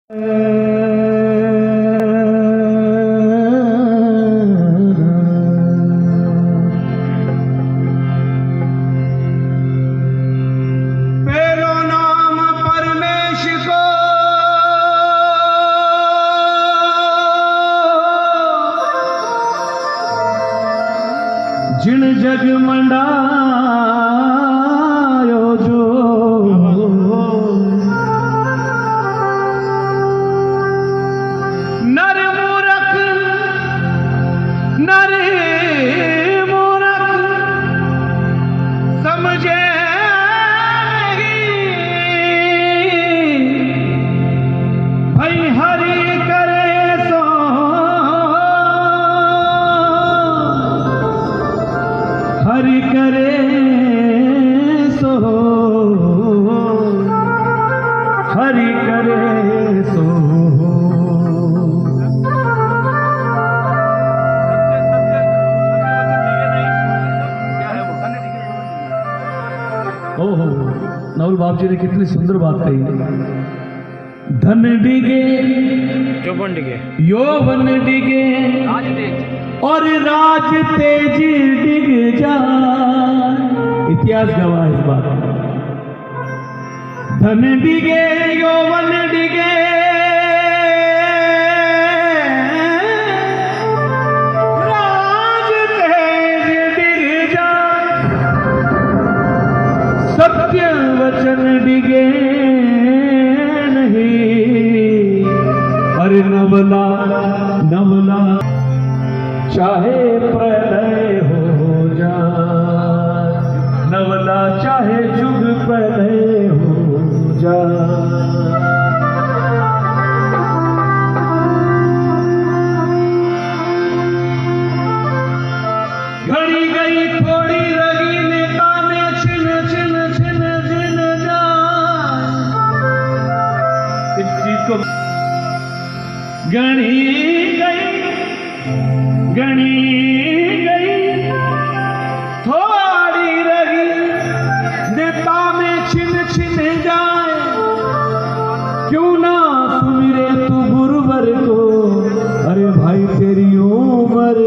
जिण जग मंडायो जो नर मूरख समझे भाई हरि करे सो हरि करे सो हरि करे सो। ओहो, नवल बाप जी ने कितनी सुंदर बात कही। धन डिगे चौपन डिगे यौवन डिगे और राज तेज डिग जाए। इतिहास गवाह इस बात। धन डिगे यौवन डिगे राज तेज डिग जाए। सत्य वचन डिगे नहीं। अरे नवला नवला चाहे प्रलय हो जाए, नवला चाहे जुग प्रलय हो जाए। घड़ी गई थोड़ी रगी नेता में छिन छिन छिन छिन जाए। इस चीज को गणी गई थोड़ी रही नेता में छिन छिन जाए। क्यों ना सुमिरे तू गुरुवर को। अरे भाई तेरी उम्र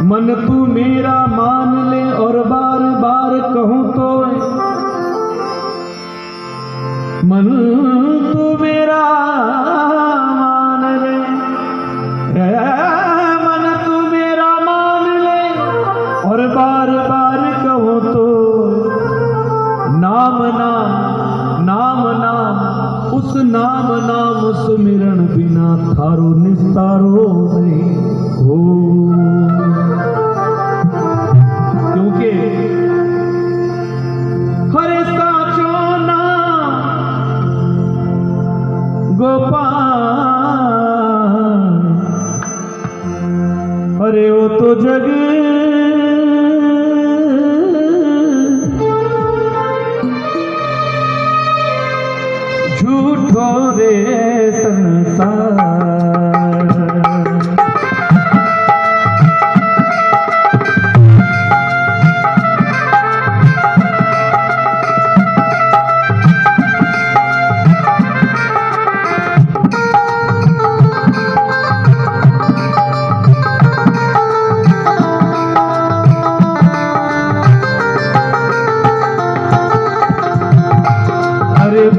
मन तू मेरा मान ले और बार बार कहूं तो मन तू मेरा मान ले। मन तू मेरा मान ले और बार बार कहो तो नाम नाम नाम नाम उस नाम नाम सुमिरन बिना थारो निस्तारो नहीं हो। क्योंकि हरे साचो गोपाल अरे वो तो जग झूठो रे संसार।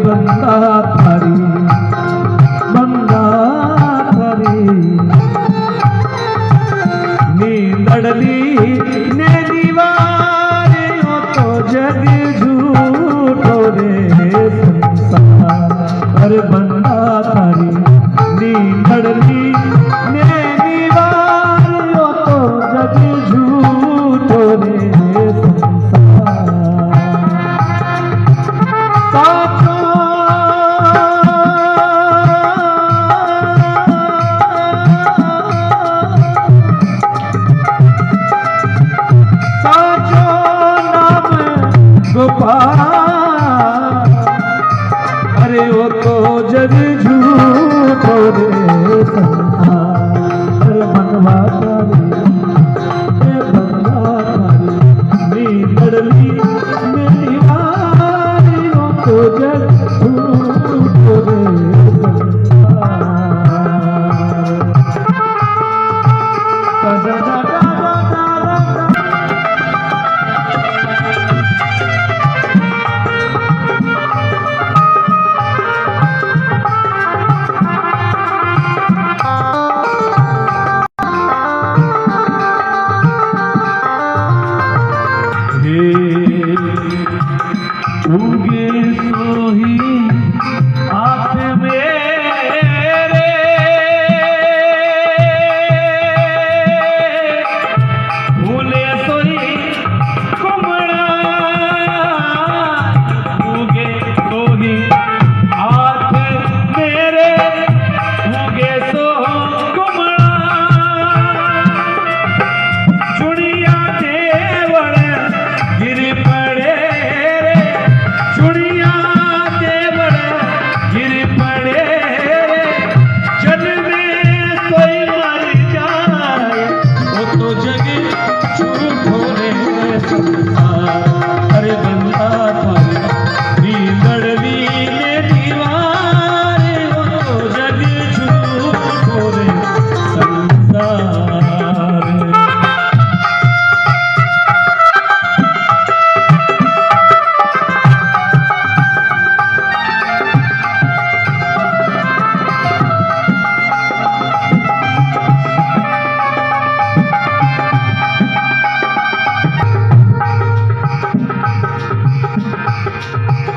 बंदा थारी नींदड़ली ने दीवार तो जग झूठो रे संसार। अरे बंदा थारी नींदड़ली ने दीवार तो जग झूठो रे संसार। अरे वो तो जग झूठो रे संसार। मनवा तारी नींदड़ली में दीवारियों को जग झूठो रे उगे सोही आप मेरे भूले सोही कुमड़ा उगे सोही हाथ मेरे उगे सो कुमड़ा चुड़िया देवड़ गिर पड़े चुड़िया देवड़ गिर पड़े जन में कोई मर जाए वो तो जग झूठो रे संसार। अरे बंदा थारी लड़वी में दीवार वो तो जग झूठो रे संसार।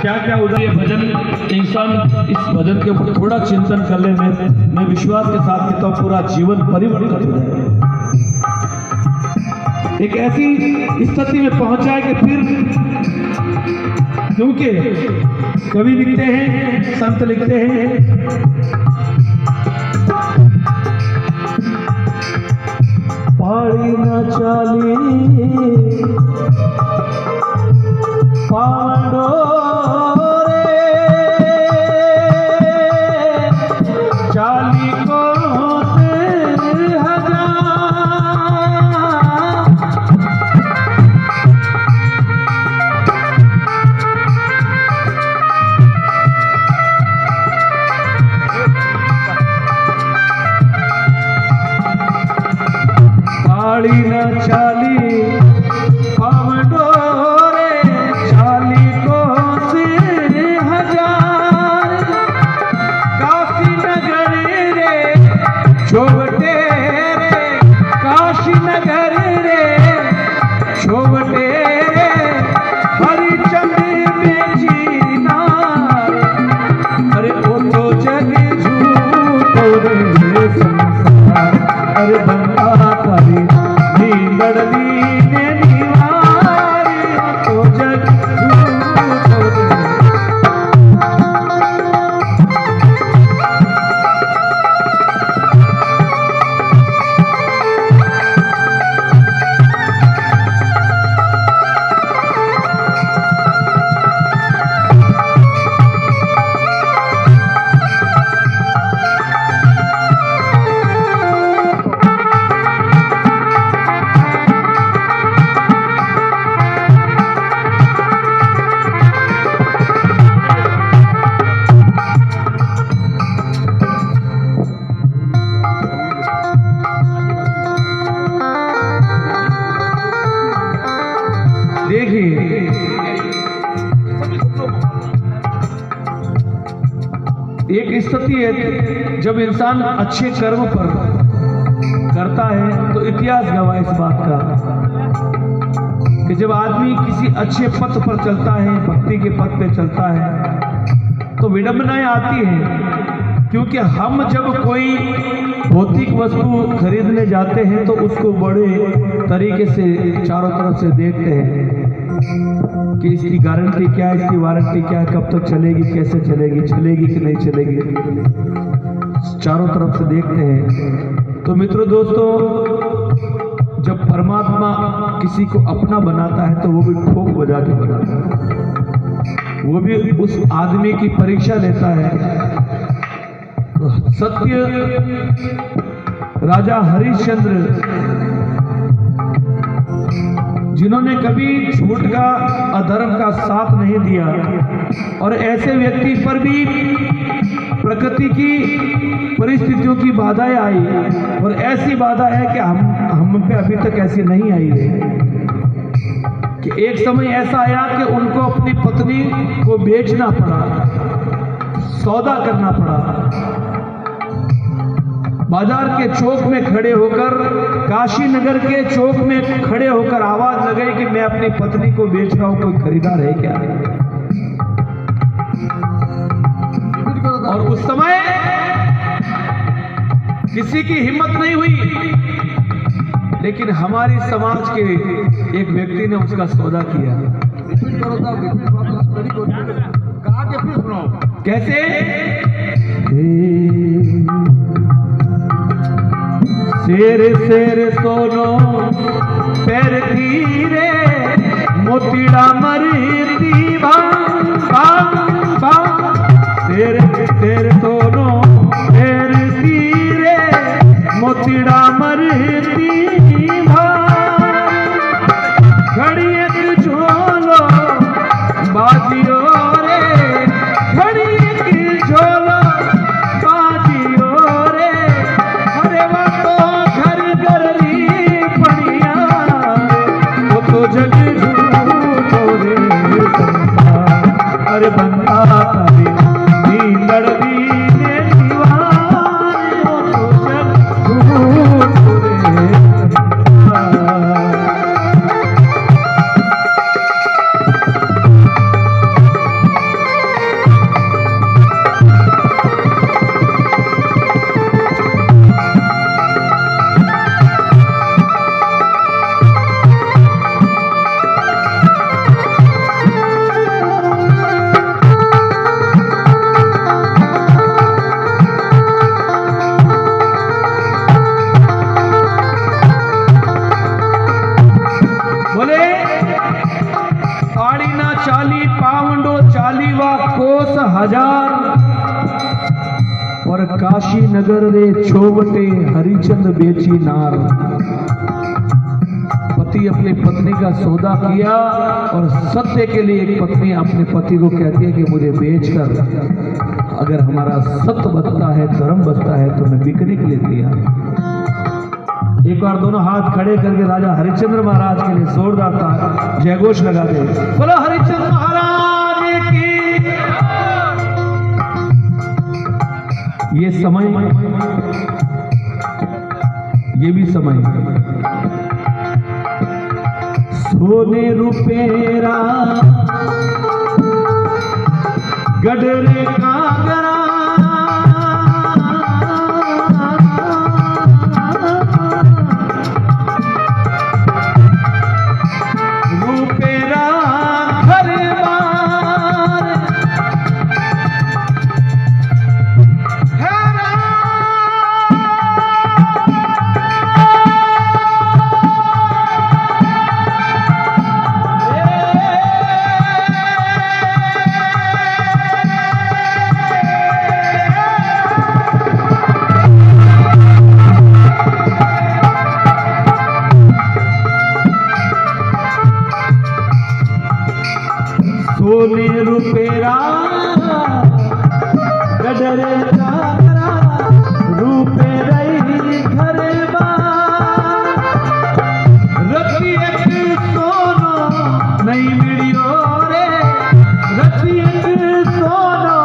क्या क्या उधर ये भजन इंसान इस भजन के ऊपर थोड़ा चिंतन कर ले मैं विश्वास के साथ कहता हूँ पूरा जीवन परिवर्तित हो जाएगा। एक ऐसी स्थिति में पहुंचा है कि फिर क्योंकि कवि लिखते हैं संत लिखते हैं पाड़ी न चाली पावंडो चाली को पाड़ी न चाली पावंडो छोटे रे काशी नगर रे छोटे रे हरिचंद में जीना अरे वो तो जग झूठो रे संसार। अरे बंदा तारी नींदड़ी ने दीवारी तो जग झूठो रे। देखिए एक स्थिति है जब इंसान अच्छे कर्म पर करता है तो इतिहास गवाह इस बात का कि जब आदमी किसी अच्छे पथ पर चलता है भक्ति के पथ पे चलता है तो विडंबनाएं आती हैं क्योंकि हम जब कोई भौतिक वस्तु खरीदने जाते हैं तो उसको बड़े तरीके से चारों तरफ से देखते हैं कि इसकी गारंटी क्या है, इसकी वारंटी क्या है, कब तक चलेगी, कैसे चलेगी, चलेगी कि नहीं चलेगी, चारों तरफ से देखते हैं। तो मित्रों दोस्तों, जब परमात्मा किसी को अपना बनाता है तो वो भी ठोक बजा के बनाता है, वो भी उस आदमी की परीक्षा लेता है। सत्य राजा हरिश्चंद्र जिन्होंने कभी झूठ का अधर्म का साथ नहीं दिया, और ऐसे व्यक्ति पर भी प्रकृति की परिस्थितियों की बाधाएं आई, और ऐसी बाधा है कि हम पे अभी तक ऐसी नहीं आई है कि एक समय ऐसा आया कि उनको अपनी पत्नी को बेचना पड़ा, सौदा करना पड़ा। बाजार के चौक में खड़े होकर, काशी नगर के चौक में खड़े होकर आवाज लगाई कि मैं अपनी पत्नी को बेच रहा हूं, कोई खरीदार है क्या? और उस समय किसी की हिम्मत नहीं हुई, लेकिन हमारी समाज के एक व्यक्ति ने उसका सौदा किया। कैसे? शेर शेर सोनो पैर धीरे, मोतीड़ा मरती भांग भांग भांग। शेर शेर सोनो पैर धीरे, मोतीड़ा मरती भांग। घड़ी एक झोलो बाजियो रे, घड़ी एक झोलो बाजियो रे। अरे वो तो घर गरली पड़िया, वो तो जग झूठो रे संसार। अरे बंदा तारी नींदड़ दीने दीवार, वो तो जग झूठो रे संसार। चाली पावंडो 40 कोस हजार, और काशी नगर रे छोवटे हरिचंद बेची नार। पति अपनी पत्नी का सौदा किया, और सत्य के लिए एक पत्नी अपने पति को कहती है कि मुझे बेचकर अगर हमारा सत्य बचता है, धर्म बचता है, तो मैं बिक्री के लिए दिया। एक बार दोनों हाथ खड़े करके राजा हरिश्चंद्र महाराज के लिए जोरदार जयघोष लगा दे। बोलो हरिश्चंद्र महाराज की। ये समय, ये भी समय सोने रुपेरा गडरे कागरा, सोने रुपेरा गडरे कागरा, रूपे रही घर रखी एक सोनो नहीं मिलियो रे, रखी एक सोनो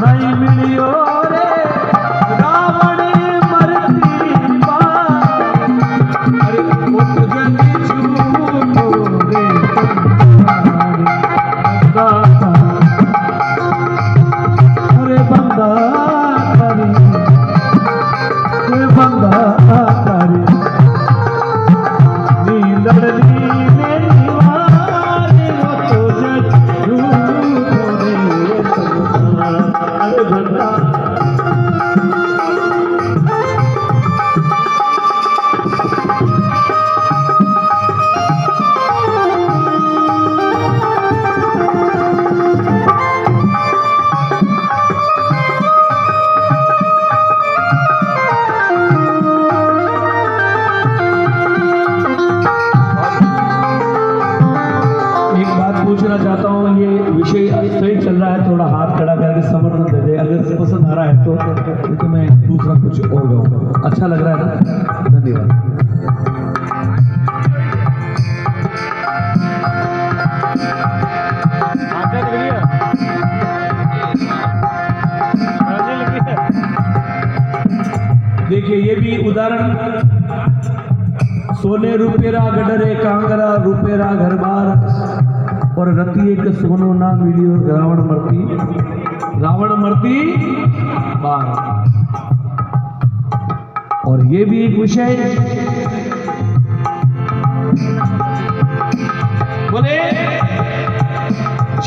नहीं मिलियो रे। रावण मरती बात, अरे उठ गई झूठो रे अरे बंदा करे बोलना चाहता हूँ, ये विषय सही चल रहा है, थोड़ा हाथ खड़ा करके समर्थन दे दे। अगर पसंद आ रहा है तो मैं दूसरा कुछ और गाऊंगा। अच्छा लग रहा है ना? धन्यवाद। देखिए ये भी उदाहरण, सोने रुपेरा गडरे कांगरा रुपेरा घर बार और रति एक सोनो ना वीडियो रावण मरती बार। और ये भी एक विषय, बोले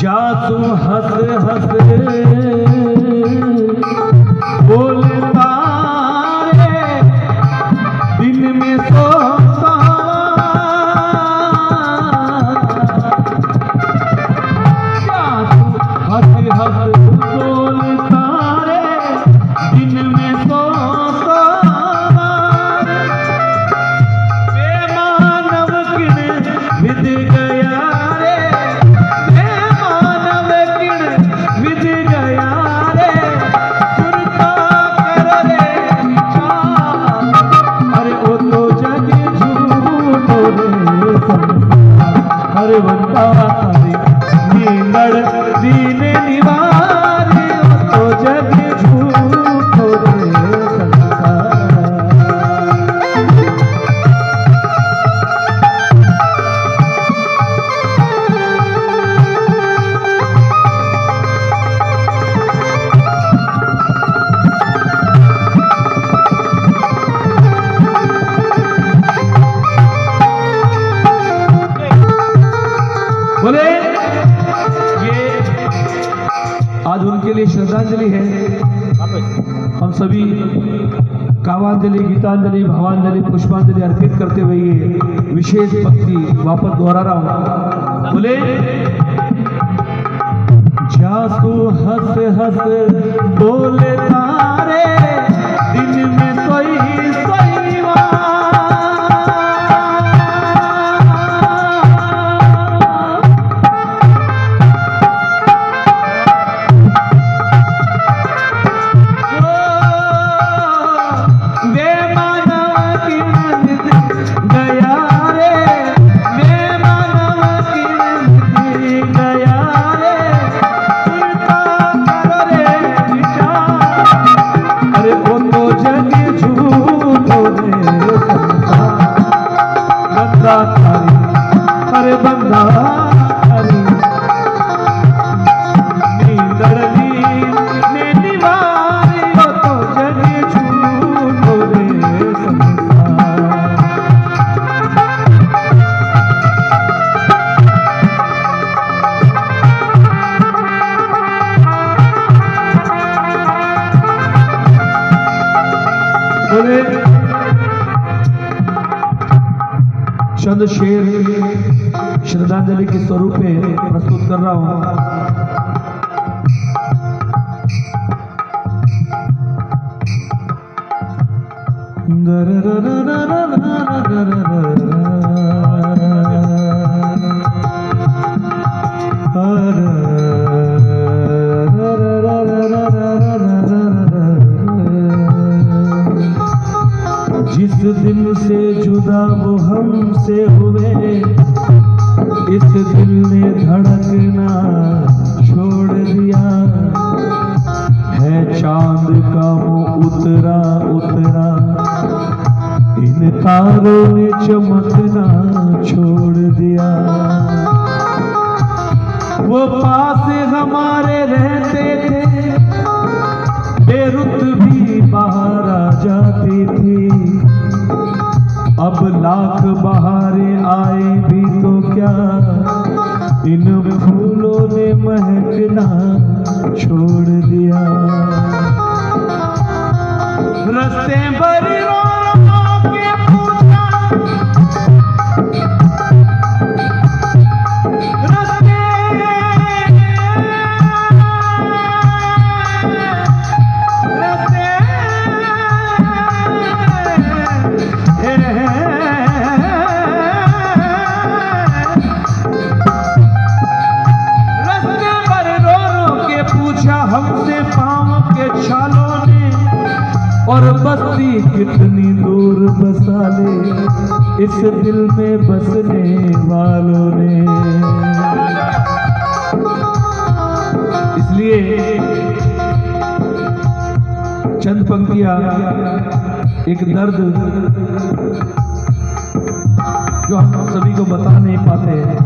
जासू हंस हंस बोलता दिन में सोता हंस हंस बोलता रे दिन में सोता बेमानव किण विद गया रे बेमानव किण विद गया रे सुरता कर रे विचार अरे ओ तो जग झूठो रे संसार अरे बनता रे नींदड़ दीन निवारी ओ तो जग झूठो रे संसार। बोले ये आज उनके लिए श्रद्धांजलि है। हम सभी कावांजलि, गीतांजलि, भावांजलि, पुष्पांजलि अर्पित करते हुए ये विशेष भक्ति वापस दोहरा रहा हूं। बोले जासू हंस हंस बोले तारे दिन में सोई सोई वार अरे बंदा नींदड़ ने निवारी हो तो जग झूठो रे संसार। बोले चंद शेर श्रद्धांजलि के स्वरूप में प्रस्तुत कर रहा हूं। जिस दिन से जुदा वो हमसे हुए इस दिल ने धड़कना छोड़ दिया है। चांद का वो उतरा उतरा इन तारों ने चमकना छोड़ दिया। वो पास हमारे रहते थे बेरुत भी बाहर आ जाती थी। अब लाख बहारें आए भी तो क्या इन फूलों ने महकना छोड़ दिया। रस्ते भर रो के पूछा इस दिल में बसने वालों ने। इसलिए चंद पंक्तियां एक दर्द जो हम सभी को बता नहीं पाते हैं,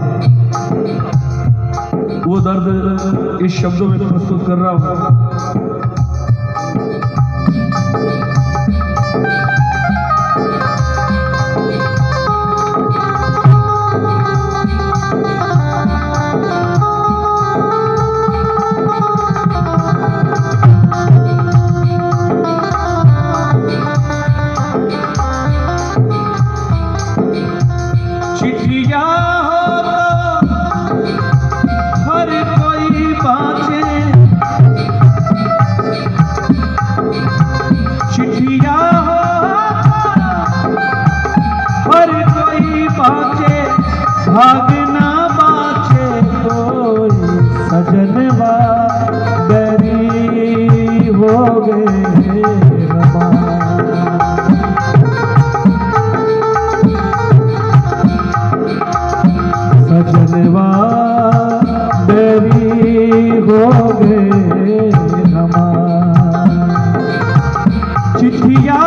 वो दर्द इस शब्दों में प्रस्तुत कर रहा हूं। भागना बाचे कोई सजनवा बैरी हो गए रमा। सजनवा बैरी हो गए रमा। चिट्ठिया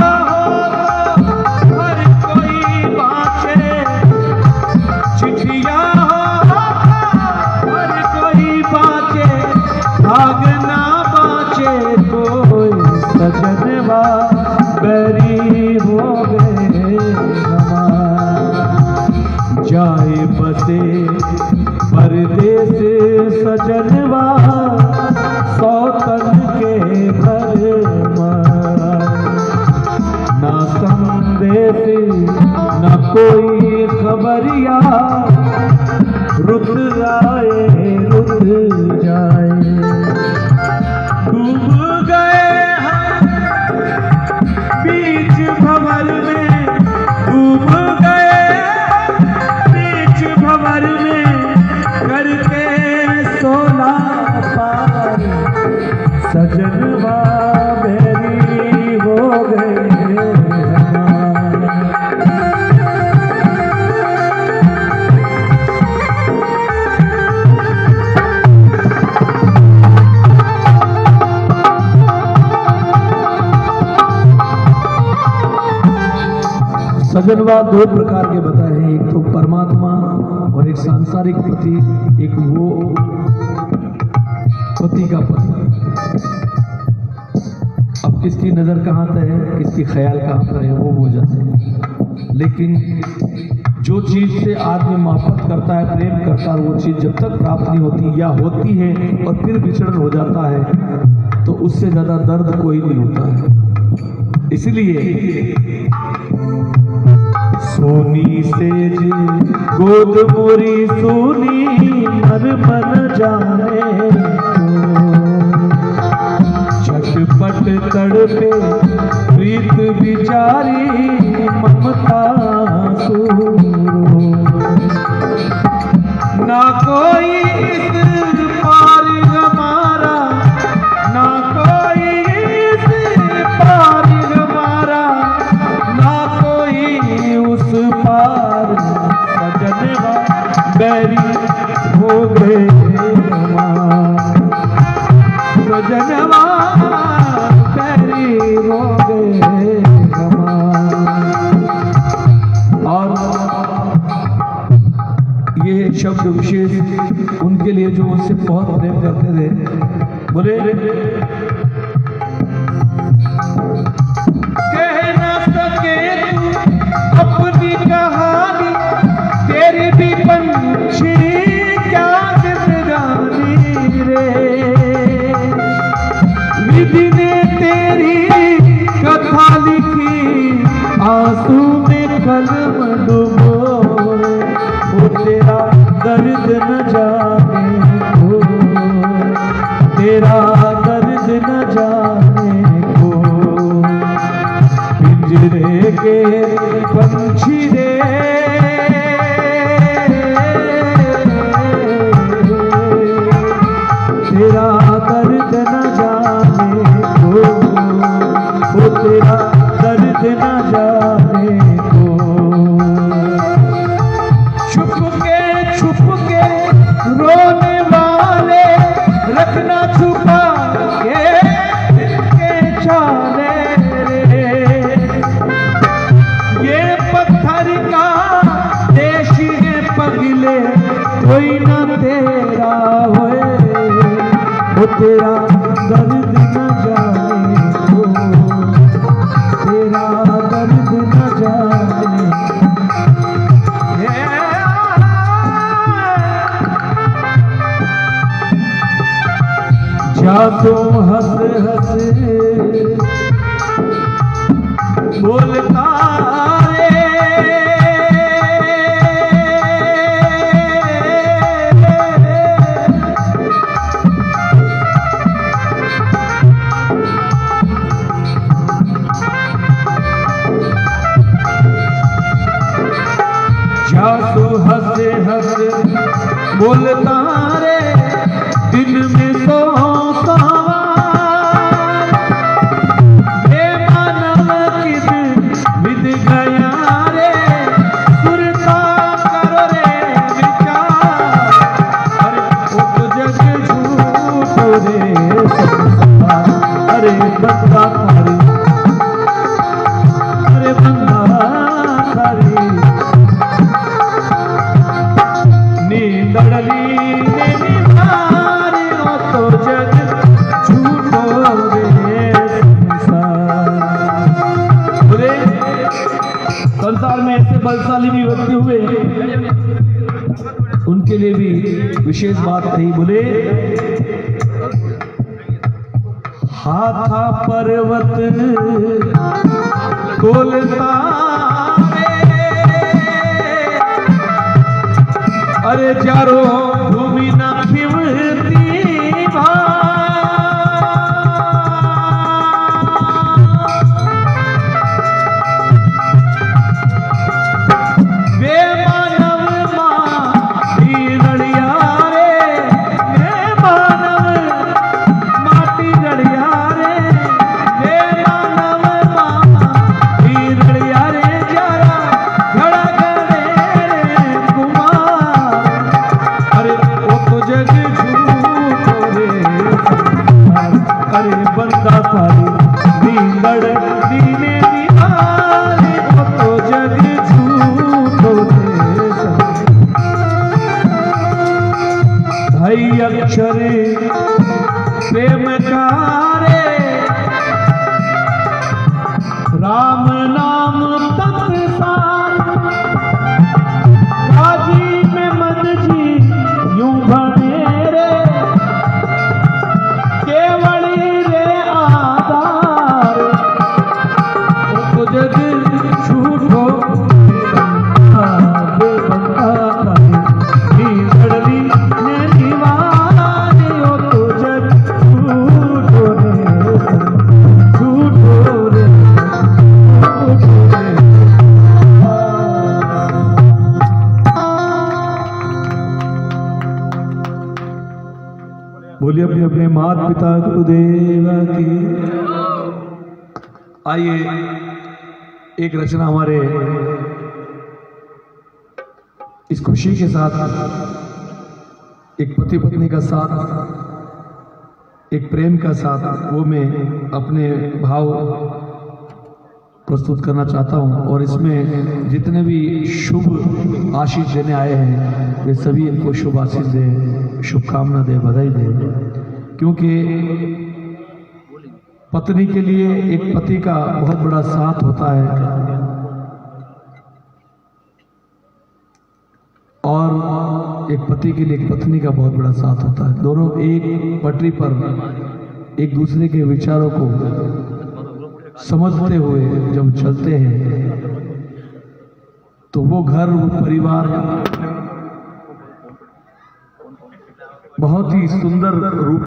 भागना बाचे कोई सजनवा बैरी हो गए रमा। जाए बसे परदेस सजनवा सौतन के घर ना संदेश न कोई खबरिया। रुत आए रुत जाए। डूब गए हम बीच भंवर में। डूब गए बीच भंवर में करके 16 पार। सजनवा बैरी हो गए। सजनवा 2 प्रकार के बताए हैं, एक तो परमात्मा और एक सांसारिक पति, एक वो पति का पति। अब किसकी नजर कहाँ तक है, किसकी ख्याल कहाँ पर है, वो हो जाते हैं। लेकिन जो चीज से आदमी मोहब्बत करता है, प्रेम करता है, वो चीज जब तक प्राप्त नहीं होती या होती है और फिर विचरण हो जाता है, तो उससे ज्यादा दर्द कोई नहीं होता है। इसलिए सोनी सेज गोद मोरी सोनी मर मन जाने झटपट तड़पे प्रीत बिचारी ममता सूरो। ना कोई इस पार हमारा, ना कोई इस पार हमारा, ना कोई उस पार। सजनवा बैरी हो गए रमा। सजनवा बैरी हो गए रमा। और ये शब्द विशेष उनके लिए जो उनसे बहुत प्रेम करते थे। बोले कह ना सके तू अपनी कहानी, तेरी भी पंछी क्या जिंदगानी रे। विधि ने तेरी कथा लिखी, आंसू में कलम डुबोए। वो तेरा दर्द न जाने को, तेरा दर्द न जाने को। पिंजरे के पंछी रे, तेरा दर्द न जाने को, वो तेरा दर्द न जाने वो तेरा दर्द न जाने को, तेरा दर्द न जाने। जा तुम हंस हंस बोलता रे, जा तू हंस हंस बोलता रे, दिन में सोता अरे बंदा थारी, अरे बंदा थारी नींदड़ली ने निवारी हो तो जग झूठो रे संसार। बोले संसार में ऐसे बलशाली भी व्यक्ति हुए, उनके लिए भी विशेष बात कही। बोले हाथा पर्वत तोलता अरे चारों भूमि न खिवती अक्षरे प्रेम कारे, राम नाम तत्सार, राजी में मद जी यूं बने रे, केवड़ी रे आधार, जग झूठो बोलिए अपने अपने माता पिता गुरुदेव की। आइए एक रचना हमारे इस खुशी के साथ, एक पति पत्नी का साथ, एक प्रेम का साथ, वो मैं अपने भाव प्रस्तुत करना चाहता हूं। और इसमें जितने भी शुभ आशीष देने आए हैं वे सभी इनको शुभ आशीष दें, शुभकामना दे, बधाई दे। क्योंकि पत्नी के लिए एक पति का बहुत बड़ा साथ होता है, और एक पति के लिए एक पत्नी का बहुत बड़ा साथ होता है। दोनों एक पटरी पर एक दूसरे के विचारों को समझते हुए जब चलते हैं तो वो घर, वो परिवार बहुत ही सुंदर रूप